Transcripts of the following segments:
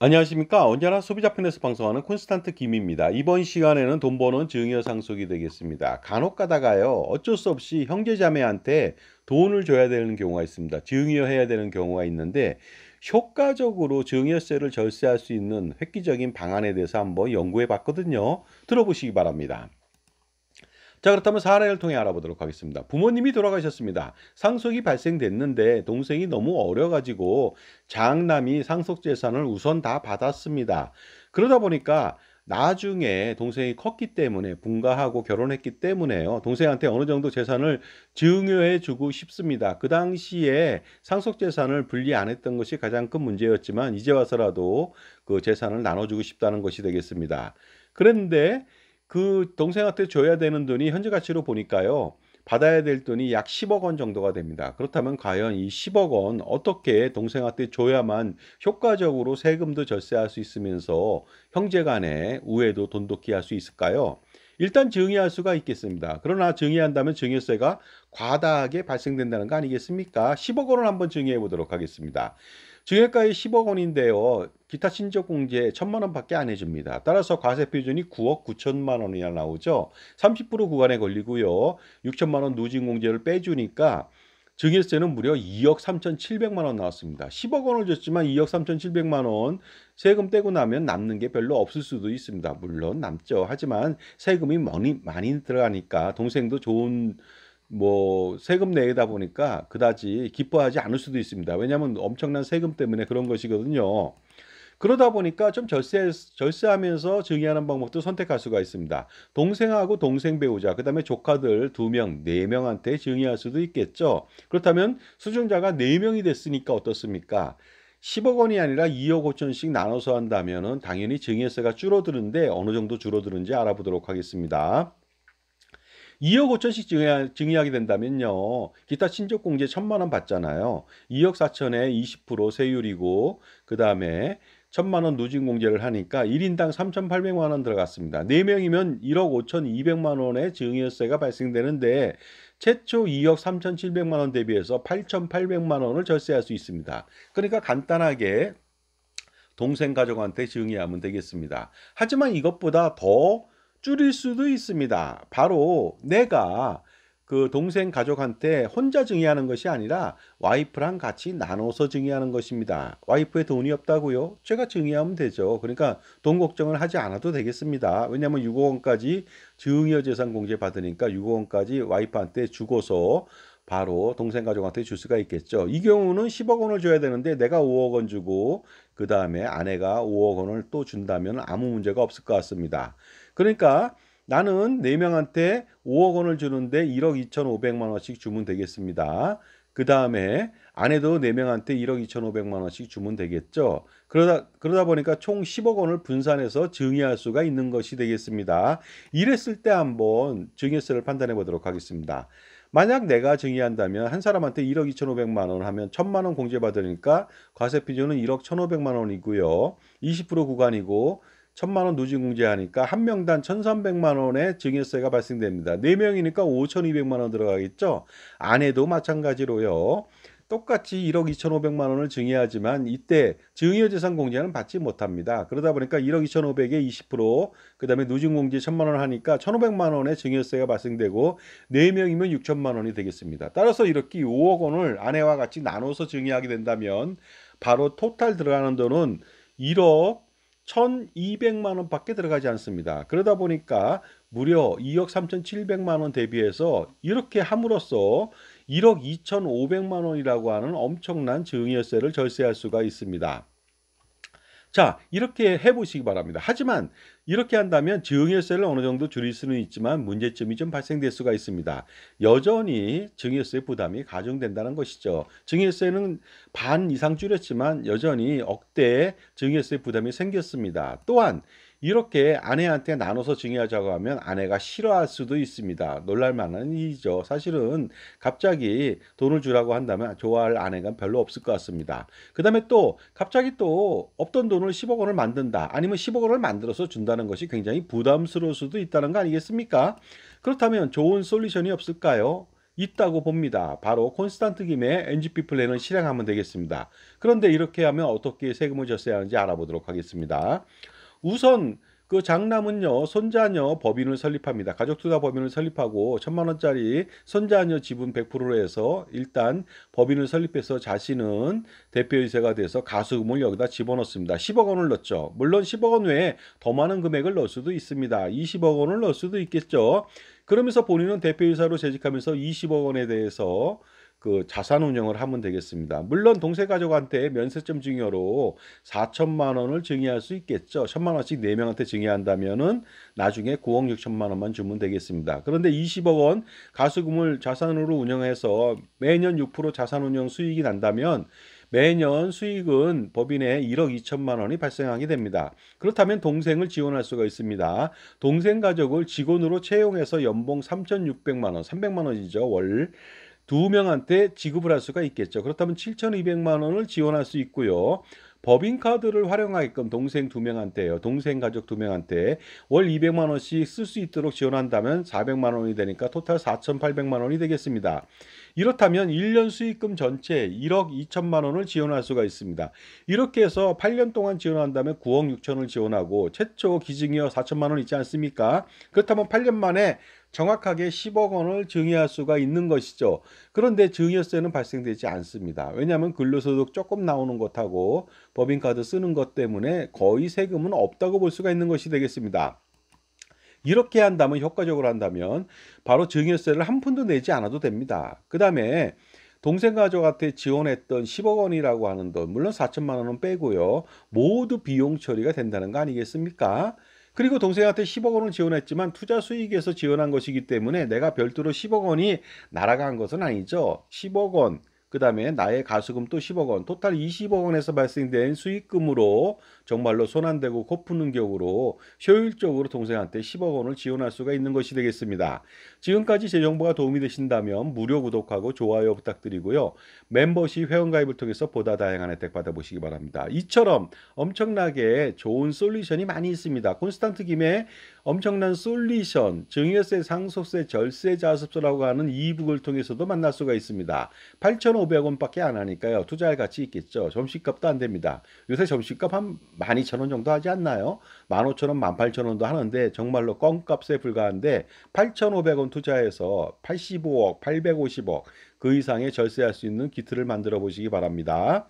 안녕하십니까. 언제나 소비자 편에서 방송하는 콘스탄트 김입니다. 이번 시간에는 돈 버는 증여 상속이 되겠습니다. 간혹 가다가요, 어쩔 수 없이 형제자매한테 돈을 줘야 되는 경우가 있습니다. 증여해야 되는 경우가 있는데, 효과적으로 증여세를 절세할 수 있는 획기적인 방안에 대해서 한번 연구해 봤거든요. 들어보시기 바랍니다. 자, 그렇다면 사례를 통해 알아보도록 하겠습니다. 부모님이 돌아가셨습니다. 상속이 발생됐는데 동생이 너무 어려 가지고 장남이 상속 재산을 우선 다 받았습니다. 그러다 보니까 나중에 동생이 컸기 때문에 분가하고 결혼했기 때문에요. 동생한테 어느 정도 재산을 증여해 주고 싶습니다. 그 당시에 상속 재산을 분리 안 했던 것이 가장 큰 문제였지만 이제 와서라도 그 재산을 나눠 주고 싶다는 것이 되겠습니다. 그런데 그 동생한테 줘야 되는 돈이 현재 가치로 보니까요. 받아야 될 돈이 약 10억 원 정도가 됩니다. 그렇다면 과연 이 10억 원 어떻게 동생한테 줘야만 효과적으로 세금도 절세할 수 있으면서 형제 간의 우애도 돈독히 할 수 있을까요? 일단 증여할 수가 있겠습니다. 그러나 증여한다면 증여세가 과다하게 발생된다는 거 아니겠습니까? 10억 원을 한번 증여해 보도록 하겠습니다. 증여가액이 10억 원인데요. 기타 친족 공제 1,000만 원밖에 안 해줍니다. 따라서 과세 표준이 9억 9천만 원이나 나오죠. 30% 구간에 걸리고요. 6천만 원 누진 공제를 빼주니까 증여세는 무려 2억 3,700만 원 나왔습니다. 10억 원을 줬지만 2억 3,700만 원 세금 떼고 나면 남는 게 별로 없을 수도 있습니다. 물론 남죠. 하지만 세금이 많이 들어가니까 동생도 좋은 세금 내다 보니까 그다지 기뻐하지 않을 수도 있습니다. 왜냐하면 엄청난 세금 때문에 그런 것이거든요. 그러다 보니까 좀 절세하면서 증여하는 방법도 선택할 수가 있습니다. 동생하고 동생 배우자, 그다음에 조카들 2명, 4명한테 증여할 수도 있겠죠. 그렇다면 수증자가 4명이 됐으니까 어떻습니까? 10억 원이 아니라 2억 5천씩 나눠서 한다면은 당연히 증여세가 줄어드는데 어느 정도 줄어드는지 알아보도록 하겠습니다. 2억 5천씩 증여하게 된다면요. 기타 친족공제 1,000만 원 받잖아요. 2억 4천에 20% 세율이고 그다음에 1,000만 원 누진공제를 하니까 1인당 3,800만 원 들어갔습니다. 4명이면 1억 5,200만 원의 증여세가 발생되는데 최초 2억 3,700만 원 대비해서 8,800만 원을 절세할 수 있습니다. 그러니까 간단하게 동생 가족한테 증여하면 되겠습니다. 하지만 이것보다 더 줄일 수도 있습니다. 바로 내가 그 동생 가족한테 혼자 증여하는 것이 아니라 와이프랑 같이 나눠서 증여하는 것입니다. 와이프의 돈이 없다고요? 제가 증여하면 되죠. 그러니까 돈 걱정을 하지 않아도 되겠습니다. 왜냐하면 6억 원까지 증여 재산 공제 받으니까 6억 원까지 와이프한테 주고서 바로 동생 가족한테 줄 수가 있겠죠. 이 경우는 10억 원을 줘야 되는데 내가 5억 원 주고 그 다음에 아내가 5억 원을 또 준다면 아무 문제가 없을 것 같습니다. 그러니까 나는 4명한테 5억 원을 주는데 1억 2,500만 원씩 주면 되겠습니다. 그 다음에 아내도 4명한테 1억 2,500만 원씩 주면 되겠죠. 그러다 보니까 총 10억 원을 분산해서 증여할 수가 있는 것이 되겠습니다. 이랬을 때 한번 증여세를 판단해 보도록 하겠습니다. 만약 내가 증여한다면 한 사람한테 1억 2,500만 원 하면 1,000만 원 공제받으니까 과세 비중은 1억 1,500만 원이고요. 20% 구간이고 1,000만 원 누진 공제하니까 한 명당 1,300만 원의 증여세가 발생됩니다. 4명이니까 5,200만 원 들어가겠죠. 아내도 마찬가지로요. 똑같이 1억 2,500만 원을 증여하지만 이때 증여재산 공제는 받지 못합니다. 그러다 보니까 1억 2,500에 20%, 그다음에 누진공제 1,000만 원 하니까 1,500만 원의 증여세가 발생되고 4명이면 6천만 원이 되겠습니다. 따라서 이렇게 5억 원을 아내와 같이 나눠서 증여하게 된다면 바로 토탈 들어가는 돈은 1억 1,200만 원밖에 들어가지 않습니다. 그러다 보니까 무려 2억 3,700만 원 대비해서 이렇게 함으로써 1억 2,500만 원이라고 하는 엄청난 증여세를 절세할 수가 있습니다. 자, 이렇게 해보시기 바랍니다. 하지만 이렇게 한다면 증여세를 어느 정도 줄일 수는 있지만 문제점이 좀 발생될 수가 있습니다. 여전히 증여세 부담이 가중된다는 것이죠. 증여세는 반 이상 줄였지만 여전히 억대의 증여세 부담이 생겼습니다. 또한 이렇게 아내한테 나눠서 증여하자고 하면 아내가 싫어할 수도 있습니다. 놀랄 만한 일이죠. 사실은 갑자기 돈을 주라고 한다면 좋아할 아내가 별로 없을 것 같습니다. 그 다음에 또 갑자기 또 없던 돈을 10억 원을 만든다. 아니면 10억 원을 만들어서 준다는 것이 굉장히 부담스러울 수도 있다는 거 아니겠습니까? 그렇다면 좋은 솔루션이 없을까요? 있다고 봅니다. 바로 콘스탄트 김의 NGP 플랜을 실행하면 되겠습니다. 그런데 이렇게 하면 어떻게 세금을 졌어야 하는지 알아보도록 하겠습니다. 우선 그 장남은요, 손자녀 법인을 설립합니다. 가족투자 법인을 설립하고 1,000만 원짜리 손자녀 지분 100%로 해서 일단 법인을 설립해서 자신은 대표이사가 돼서 가수금을 여기다 집어넣습니다. 10억 원을 넣죠. 물론 10억 원 외에 더 많은 금액을 넣을 수도 있습니다. 20억 원을 넣을 수도 있겠죠. 그러면서 본인은 대표이사로 재직하면서 20억 원에 대해서 그 자산 운용을 하면 되겠습니다. 물론 동생 가족한테 면세점 증여로 4천만 원을 증여할 수 있겠죠. 1,000만 원씩 4명한테 증여한다면은 나중에 9억 6천만 원만 주면 되겠습니다. 그런데 20억 원 가수금을 자산으로 운영해서 매년 6% 자산 운용 수익이 난다면 매년 수익은 법인에 1억 2천만 원이 발생하게 됩니다. 그렇다면 동생을 지원할 수가 있습니다. 동생 가족을 직원으로 채용해서 연봉 3,600만 원, 300만 원이죠. 월. 두 명한테 지급을 할 수가 있겠죠. 그렇다면 7,200만 원을 지원할 수 있고요. 법인카드를 활용하게끔 동생 두 명한테요. 동생 가족 두 명한테 월 200만 원씩 쓸 수 있도록 지원한다면 400만 원이 되니까 토탈 4,800만 원이 되겠습니다. 이렇다면 1년 수익금 전체 1억 2천만 원을 지원할 수가 있습니다. 이렇게 해서 8년 동안 지원한다면 9억 6천을 지원하고 최초 기증이어 4천만 원 있지 않습니까? 그렇다면 8년 만에 정확하게 10억 원을 증여할 수가 있는 것이죠. 그런데 증여세는 발생되지 않습니다. 왜냐하면 근로소득 조금 나오는 것하고 법인카드 쓰는 것 때문에 거의 세금은 없다고 볼 수가 있는 것이 되겠습니다. 이렇게 한다면 효과적으로 한다면 바로 증여세를 한 푼도 내지 않아도 됩니다. 그 다음에 동생 가족한테 지원했던 10억 원이라고 하는 돈, 물론 4천만 원은 빼고요. 모두 비용 처리가 된다는 거 아니겠습니까? 그리고 동생한테 10억 원을 지원했지만 투자 수익에서 지원한 것이기 때문에 내가 별도로 10억 원이 날아간 것은 아니죠. 10억 원, 그 다음에 나의 가수금 또 10억 원, 토탈 20억 원에서 발생된 수익금으로 정말로 손 안 대고 코 푸는 격으로 효율적으로 동생한테 10억 원을 지원할 수가 있는 것이 되겠습니다. 지금까지 제 정보가 도움이 되신다면 무료 구독하고 좋아요 부탁드리고요. 멤버십 회원가입을 통해서 보다 다양한 혜택 받아보시기 바랍니다. 이처럼 엄청나게 좋은 솔루션이 많이 있습니다. 콘스탄트 김의 엄청난 솔루션, 증여세, 상속세, 절세 자습서라고 하는 이북을 통해서도 만날 수가 있습니다. 8,500원밖에 안 하니까요. 투자할 가치 있겠죠. 점심값도 안 됩니다. 요새 점심값 한 12,000원 정도 하지 않나요? 15,000원, 18,000원도 하는데 정말로 껌값에 불과한데 8,500원 투자해서 85억, 850억 그 이상의 절세할 수 있는 기틀을 만들어 보시기 바랍니다.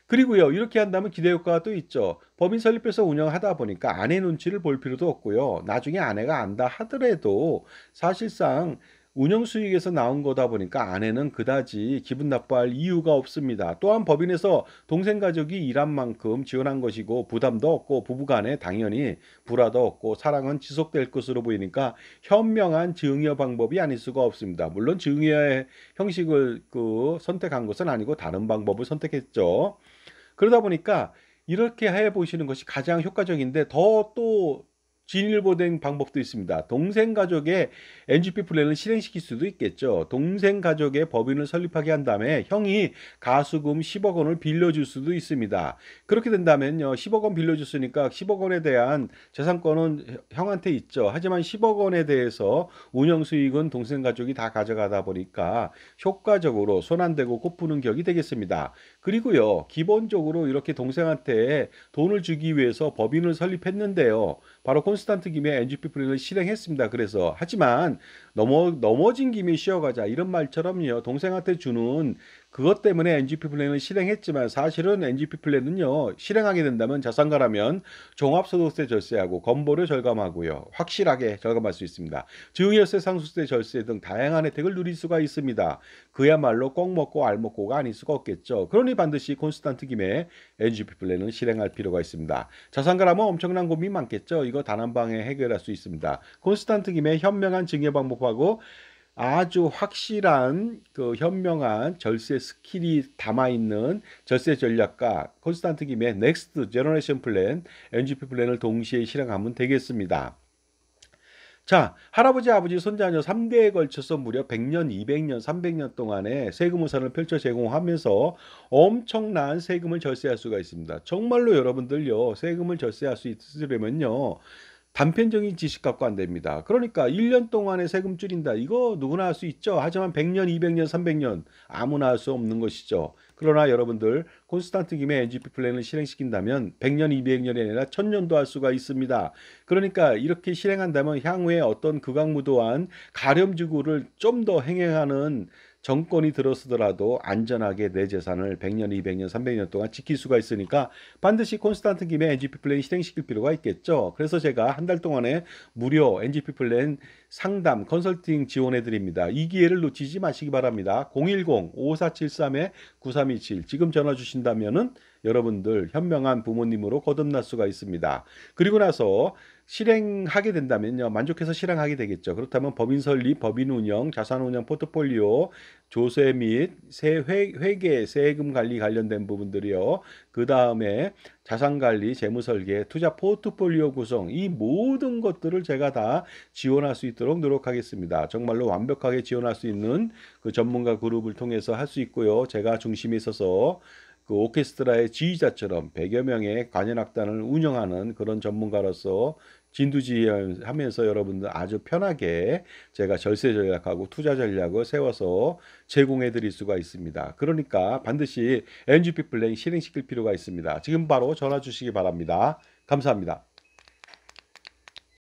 그리고요, 이렇게 한다면 기대 효과가 또 있죠. 법인 설립해서 운영하다 보니까 아내 눈치를 볼 필요도 없고요. 나중에 아내가 안다 하더라도 사실상 운영 수익에서 나온 거다 보니까 아내는 그다지 기분 나빠할 이유가 없습니다. 또한 법인에서 동생 가족이 일한 만큼 지원한 것이고 부담도 없고 부부간에 당연히 불화도 없고 사랑은 지속될 것으로 보이니까 현명한 증여 방법이 아닐 수가 없습니다. 물론 증여의 형식을 선택한 것은 아니고 다른 방법을 선택했죠. 그러다 보니까 이렇게 해 보시는 것이 가장 효과적인데 더 또 진일보된 방법도 있습니다. 동생 가족의 NGP 플랜을 실행시킬 수도 있겠죠. 동생 가족의 법인을 설립하게 한 다음에 형이 가수금 10억 원을 빌려줄 수도 있습니다. 그렇게 된다면요. 10억 원 빌려줬으니까 10억 원에 대한 재산권은 형한테 있죠. 하지만 10억 원에 대해서 운영 수익은 동생 가족이 다 가져가다 보니까 효과적으로 손 안 대고 코 푸는 격이 되겠습니다. 그리고요. 기본적으로 이렇게 동생한테 돈을 주기 위해서 법인을 설립했는데요. 바로 콘스탄트 김의 NGP 플랜을 실행했습니다. 그래서 하지만 넘어진 김에 쉬어가자 이런 말처럼요. 동생한테 주는 그것 때문에 NGP 플랜을 실행했지만 사실은 NGP 플랜은요. 실행하게 된다면 자산가라면 종합소득세 절세하고 건보료 절감하고요. 확실하게 절감할 수 있습니다. 증여세, 상속세, 절세 등 다양한 혜택을 누릴 수가 있습니다. 그야말로 꼭 먹고 알 먹고가 아닐 수가 없겠죠. 그러니 반드시 콘스탄트 김의 NGP 플랜을 실행할 필요가 있습니다. 자산가라면 엄청난 고민이 많겠죠. 이거 단 한 방에 해결할 수 있습니다. 콘스탄트 김의 현명한 증여 방법하고 아주 확실한 현명한 절세 스킬이 담아있는 절세 전략과 콘스탄트 김의 넥스트 제너레이션 플랜, NGP 플랜을 동시에 실행하면 되겠습니다. 자, 할아버지, 아버지, 손자녀 3대에 걸쳐서 무려 100년, 200년, 300년 동안의 세금 우산을 펼쳐 제공하면서 엄청난 세금을 절세할 수가 있습니다. 정말로 여러분들요, 세금을 절세할 수 있으려면요, 단편적인 지식 갖고 안 됩니다. 그러니까 1년 동안에 세금 줄인다. 이거 누구나 할 수 있죠. 하지만 100년, 200년, 300년 아무나 할 수 없는 것이죠. 그러나 여러분들 콘스탄트 김의 NGP 플랜을 실행시킨다면 100년, 200년이 아니라 1000년도 할 수가 있습니다. 그러니까 이렇게 실행한다면 향후에 어떤 극악무도한 가렴지구를 좀 더 행행하는 정권이 들어서더라도 안전하게 내 재산을 100년, 200년, 300년 동안 지킬 수가 있으니까 반드시 콘스탄트 김의 NGP 플랜 실행시킬 필요가 있겠죠. 그래서 제가 한 달 동안에 무료 NGP 플랜 상담, 컨설팅 지원해 드립니다. 이 기회를 놓치지 마시기 바랍니다. 010-5473-9327 지금 전화 주신다면은 여러분들 현명한 부모님으로 거듭날 수가 있습니다. 그리고 나서 실행하게 된다면요. 만족해서 실행하게 되겠죠. 그렇다면 법인 설립, 법인 운영, 자산 운영 포트폴리오, 조세 및 회계, 세금 관리 관련된 부분들이요. 그 다음에 자산 관리, 재무 설계, 투자 포트폴리오 구성, 이 모든 것들을 제가 다 지원할 수 있도록 노력하겠습니다. 정말로 완벽하게 지원할 수 있는 그 전문가 그룹을 통해서 할 수 있고요. 제가 중심에 있어서 그 오케스트라의 지휘자처럼 100여 명의 관현악단을 운영하는 그런 전문가로서 진두지휘하면서 여러분들 아주 편하게 제가 절세 전략하고 투자 전략을 세워서 제공해 드릴 수가 있습니다. 그러니까 반드시 NGP 플랜 실행시킬 필요가 있습니다. 지금 바로 전화 주시기 바랍니다. 감사합니다.